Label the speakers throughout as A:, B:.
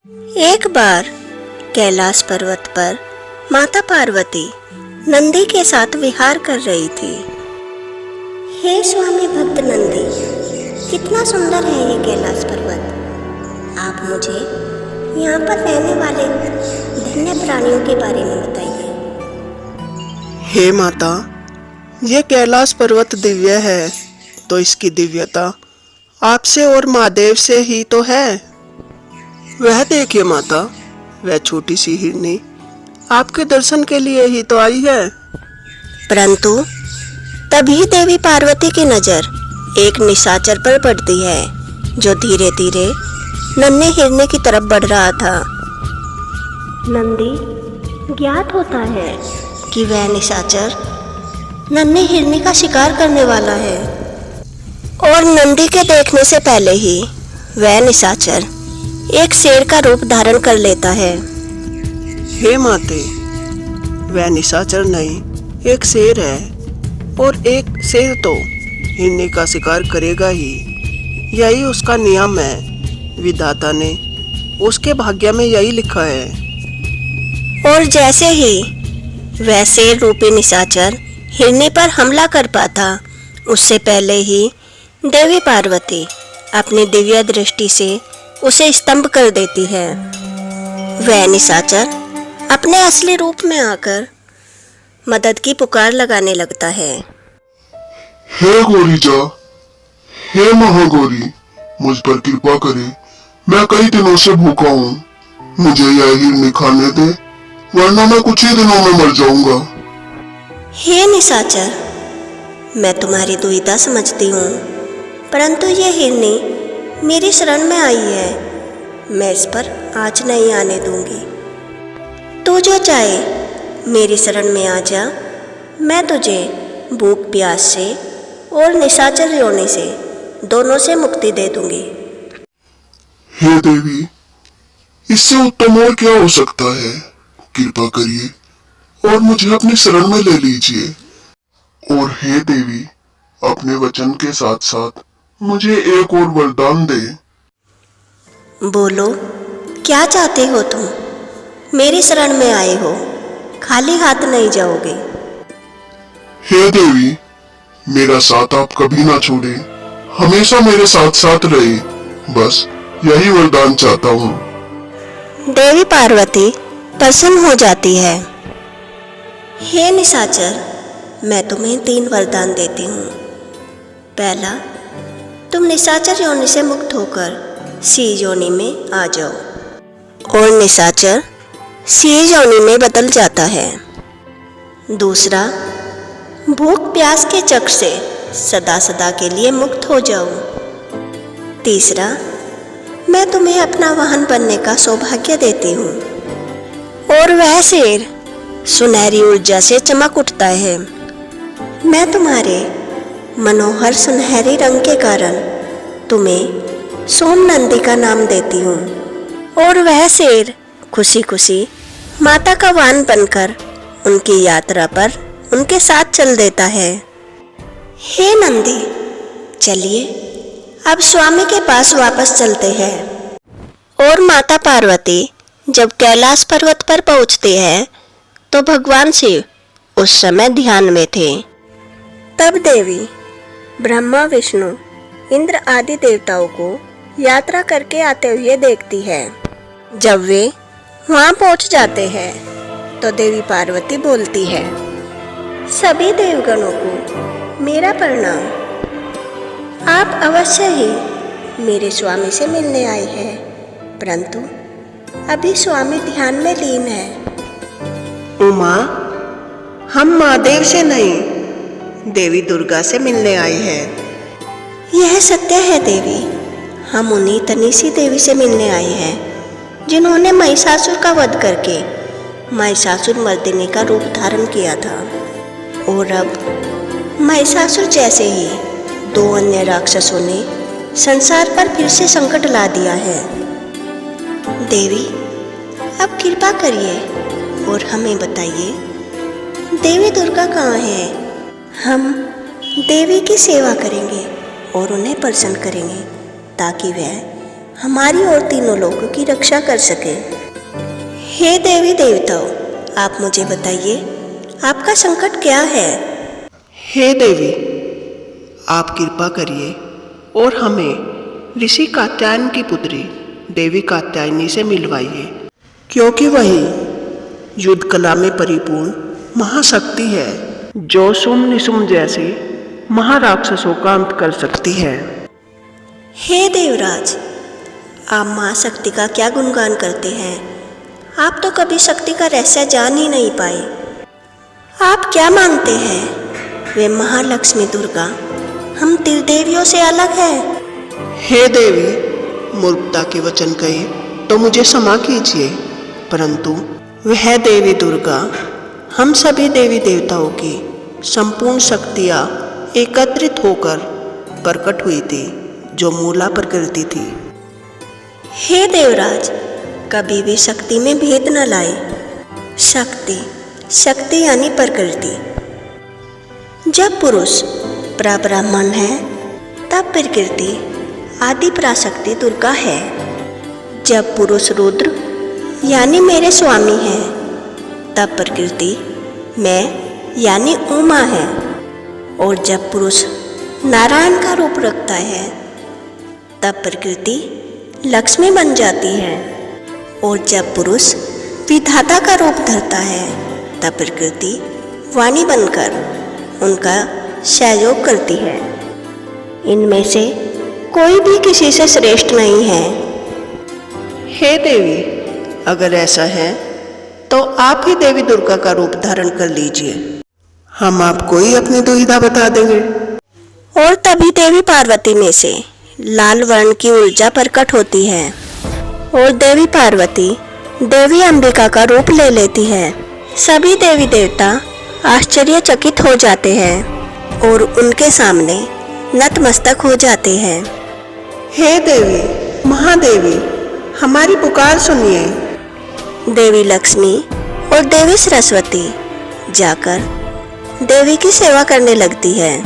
A: एक बार कैलाश पर्वत पर माता पार्वती नंदी के साथ विहार कर रही थी। हे स्वामी भक्त नंदी, कितना सुंदर है ये कैलाश पर्वत। आप मुझे यहाँ पर रहने वाले धन्य प्राणियों के बारे में बताइए।
B: हे माता, ये कैलाश पर्वत दिव्य है, तो इसकी दिव्यता आपसे और महादेव से ही तो है। वह देखिए माता, वह छोटी सी हिरनी आपके दर्शन के लिए ही तो आई है।
A: परंतु तभी देवी पार्वती की नजर एक निशाचर पर पड़ती है, जो धीरे धीरे नन्हे हिरनी की तरफ बढ़ रहा था। नंदी ज्ञात होता है कि वह निशाचर नन्हे हिरनी का शिकार करने वाला है, और नंदी के देखने से पहले ही वह निशाचर एक शेर का रूप धारण कर लेता है।
B: हे माते, वह निशाचर नहीं, एक शेर है, और एक शेर तो हिरनी का शिकार करेगा ही। यही उसका नियम है, विधाता ने उसके भाग्य में यही लिखा है।
A: और जैसे ही वह शेर रूपी निशाचर हिरनी पर हमला कर पाता, उससे पहले ही देवी पार्वती अपनी दिव्य दृष्टि से उसे स्तंभ कर देती है। वह निशाचर अपने असली रूप में आकर मदद की पुकार लगाने लगता है।
C: हे गौरीजा, हे महागौरी, मुझ पर कृपा करे। मैं कई दिनों से भूखा हूँ, मुझे यह हिरनी खाने दे, वरना मैं कुछ ही दिनों में मर जाऊंगा।
A: हे निशाचर, मैं तुम्हारी दुविधा समझती हूँ, परंतु यह हिरनी मेरी शरण में आई है। मैं इस पर आँच नहीं आने दूंगी। तू जो चाहे मेरी शरण में आ जा, मैं तुझे भूख प्यास से और निशाचर योनि से दोनों से मुक्ति दे दूंगी।
C: हे देवी, इससे उत्तम और क्या हो सकता है? कृपा करिए और मुझे अपनी शरण में ले लीजिए। और हे देवी, अपने वचन के साथ साथ मुझे एक और वरदान दे।
A: बोलो, क्या चाहते हो तुम? मेरी शरण में आए हो, खाली हाथ नहीं जाओगे।
C: हे देवी, मेरा साथ आप कभी ना छोड़े, हमेशा मेरे साथ साथ रहे, बस यही वरदान चाहता हूँ।
A: देवी पार्वती प्रसन्न हो जाती है। हे निशाचर, मैं तुम्हें 3 वरदान देती हूँ। पहला, तुम निशाचर योनि से मुक्त होकर सिंह योनि में आ जाओ, और निशाचर सिंह योनि में बदल जाता है। दूसरा, भूख प्यास के चक्र से सदा सदा के लिए मुक्त हो जाओ। तीसरा, मैं तुम्हें अपना वाहन बनने का सौभाग्य देती हूँ, और वह शेर सुनहरी ऊर्जा से चमक उठता है। मैं तुम्हारे मनोहर सुनहरी रंग के कारण तुम्हें सोमनंदी का नाम देती हूँ, और वह शेर खुशी खुशी माता का वाहन बनकर उनकी यात्रा पर उनके साथ चल देता है। हे नंदी, चलिए अब स्वामी के पास वापस चलते हैं। और माता पार्वती जब कैलाश पर्वत पर पहुँचती है, तो भगवान शिव उस समय ध्यान में थे। तब देवी ब्रह्मा, विष्णु, इंद्र आदि देवताओं को यात्रा करके आते हुए देखती है। जब वे वहां पहुंच जाते हैं, तो देवी पार्वती बोलती है, सभी देवगणों को मेरा प्रणाम। आप अवश्य ही मेरे स्वामी से मिलने आए हैं, परंतु अभी स्वामी ध्यान में लीन है।
B: उमा, हम महादेव से नहीं, देवी दुर्गा से मिलने आए हैं।
A: यह सत्य है देवी, हम उन्हीं तनीसी देवी से मिलने आए हैं, जिन्होंने महिषासुर का वध करके महिषासुर मर्दिनी का रूप धारण किया था, और अब महिषासुर जैसे ही 2 अन्य राक्षसों ने संसार पर फिर से संकट ला दिया है। देवी, अब कृपा करिए और हमें बताइए, देवी दुर्गा कहाँ है? हम देवी की सेवा करेंगे और उन्हें प्रसन्न करेंगे, ताकि वह हमारी और तीनों लोगों की रक्षा कर सके। हे देवी देवताओं, आप मुझे बताइए, आपका संकट क्या है?
B: हे देवी, आप कृपा करिए और हमें ऋषि कात्यायन की पुत्री देवी कात्यायनी से मिलवाइए, क्योंकि वही युद्ध कला में परिपूर्ण महाशक्ति है जो शुम्भ निशुम्भ जैसे महाराक्षसों का अंत कर सकती है।
A: हे देवराज, आप माँ शक्ति का क्या गुणगान करते हैं। आप तो कभी शक्ति का रहस्य जान ही नहीं पाए। आप क्या मानते हैं वे महालक्ष्मी दुर्गा हम त्रिदेवियों से अलग है?
B: हे देवी, मूर्खता के वचन कहे तो मुझे क्षमा कीजिए, परंतु वह देवी दुर्गा हम सभी देवी देवताओं की संपूर्ण शक्तियाँ एकत्रित होकर प्रकट हुई थी, जो मूला प्रकृति थी।
A: हे देवराज, कभी भी शक्ति में भेद न लाए। शक्ति यानी प्रकृति। जब पुरुष प्रब्रह्मण है तब प्रकृति आदि पराशक्ति दुर्गा है। जब पुरुष रुद्र यानी मेरे स्वामी है तब प्रकृति मैं यानी उमा है। और जब पुरुष नारायण का रूप रखता है तब प्रकृति लक्ष्मी बन जाती है। और जब पुरुष विधाता का रूप धरता है तब प्रकृति वाणी बनकर उनका सहयोग करती है। इनमें से कोई भी किसी से श्रेष्ठ नहीं है।
B: हे देवी, अगर ऐसा है तो आप ही देवी दुर्गा का रूप धारण कर लीजिए, हम आपको ही अपनी दुविधा बता देंगे।
A: और तभी देवी पार्वती में से लाल वर्ण की ऊर्जा प्रकट होती है और देवी पार्वती देवी अंबिका का रूप ले लेती है। सभी देवी देवता आश्चर्यचकित हो जाते हैं और उनके सामने नतमस्तक हो जाते हैं।
B: हे देवी महादेवी, हमारी पुकार सुनिए।
A: देवी लक्ष्मी और देवी सरस्वती जाकर देवी की सेवा करने लगती है।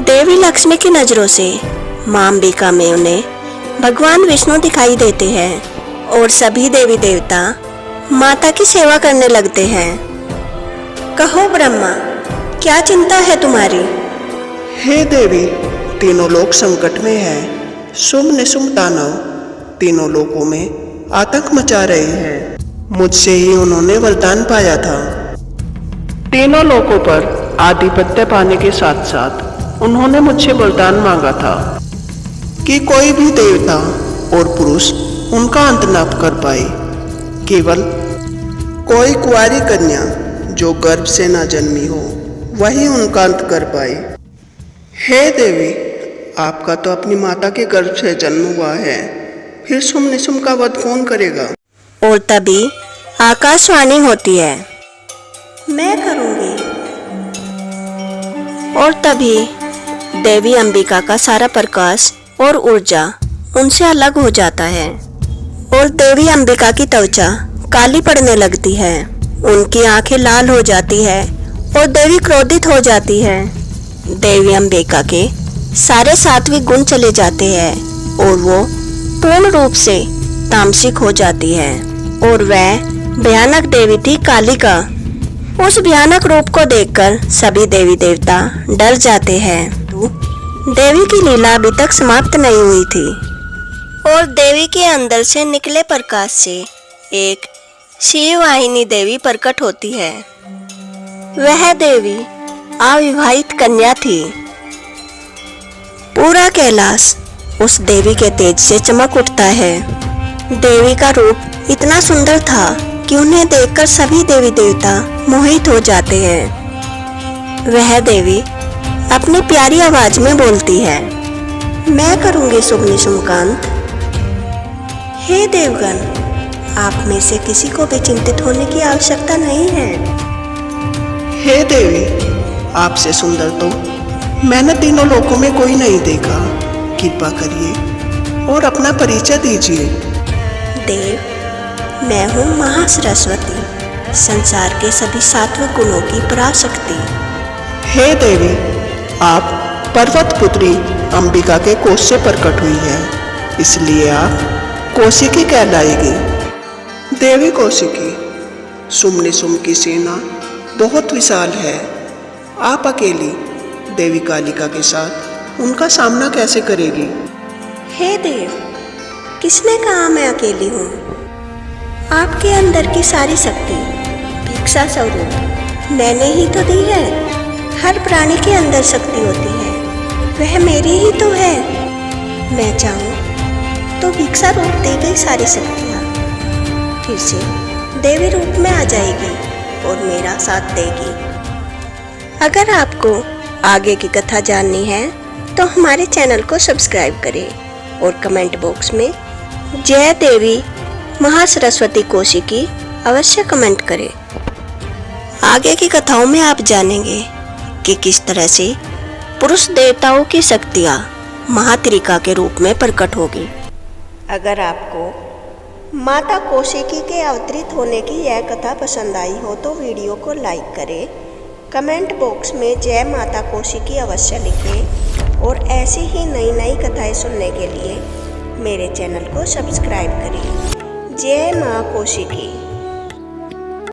A: देवी लक्ष्मी की नज़रों से मां अंबिका में उन्हें भगवान विष्णु दिखाई देते हैं और सभी देवी देवता माता की सेवा करने लगते हैं। कहो ब्रह्मा, क्या चिंता है तुम्हारी?
B: हे देवी, तीनों लोग संकट में हैं। शुम्भ निशुम्भ दानव तीनों लोगों में आतंक मचा रहे हैं। मुझसे ही उन्होंने वरदान पाया था। तीनों लोगों पर आधिपत्य पाने के साथ साथ उन्होंने मुझसे वरदान मांगा था कि कोई भी देवता और पुरुष उनका अंत न कर पाए। केवल कोई कुंवारी कन्या जो गर्भ से न जन्मी हो वही उनका अंत कर पाए। हे देवी, आपका तो अपनी माता के गर्भ से जन्म हुआ है, फिर शुम्भ निशुम्भ का वध कौन करेगा?
A: और तभी आकाशवाणी होती है, मैं करूंगी। और तभी देवी अंबिका का सारा प्रकाश और ऊर्जा उनसे अलग हो जाता है और देवी अंबिका की त्वचा काली पड़ने लगती है। उनकी आंखें लाल हो जाती है और देवी क्रोधित हो जाती है। देवी अंबिका के सारे सात्विक गुण चले जाते हैं और वो पूर्ण रूप से तामसिक हो जाती है। और वह भयानक देवी थी कालिका। उस भयानक रूप को देखकर सभी देवी देवता डर जाते हैं। देवी की लीला अभी तक समाप्त नहीं हुई थी और देवी के अंदर से निकले प्रकाश से एक शिववाहिनी देवी प्रकट होती है। वह देवी अविवाहित कन्या थी। पूरा कैलाश उस देवी के तेज से चमक उठता है। देवी का रूप इतना सुंदर था कि उन्हें देखकर सभी देवी देवता मोहित हो जाते हैं। वह देवी अपनी प्यारी आवाज में बोलती है, मैं करूंगी शुभ निशुम्भ का अंत। हे देवगण, आप में से किसी को भी चिंतित होने की आवश्यकता नहीं है।
B: हे देवी, आपसे सुंदर तो मैंने तीनों लोकों में कोई नहीं देखा। कृपा करिए और अपना परिचय दीजिए।
A: देव, मैं हूँ महासरस्वती, संसार के सभी सात्विक गुणों की पराशक्ति।
B: हे देवी, आप पर्वत पुत्री अंबिका के कोष से प्रकट हुई है। इसलिए आप कौशिकी कहलाएगी। देवी कौशिकी, सुमनी सुम की सेना बहुत विशाल है। आप अकेली देवी कालिका के साथ उनका सामना कैसे करेगी?
A: हे देव, किसने कहा मैं अकेली हूँ? आपके अंदर की सारी शक्ति भिक्षा स्वरूप मैंने ही तो दी है। हर प्राणी के अंदर शक्ति होती है, वह मेरी ही तो है। मैं चाहूँ तो भिक्षा रूप दी गई सारी शक्तियाँ फिर से देवी रूप में आ जाएगी और मेरा साथ देगी। अगर आपको आगे की कथा जाननी है तो हमारे चैनल को सब्सक्राइब करें और कमेंट बॉक्स में जय देवी महासरस्वती कौशिकी अवश्य कमेंट करें। आगे की कथाओं में आप जानेंगे कि किस तरह से पुरुष देवताओं की शक्तियाँ महात्रिका के रूप में प्रकट होगी। अगर आपको माता कौशिकी के अवतरित होने की यह कथा पसंद आई हो तो वीडियो को लाइक करें, कमेंट बॉक्स में जय माता कौशिकी अवश्य लिखें और ऐसी ही नई नई कथाएं सुनने के लिए मेरे चैनल को सब्सक्राइब करें। जय माँ कौशिकी।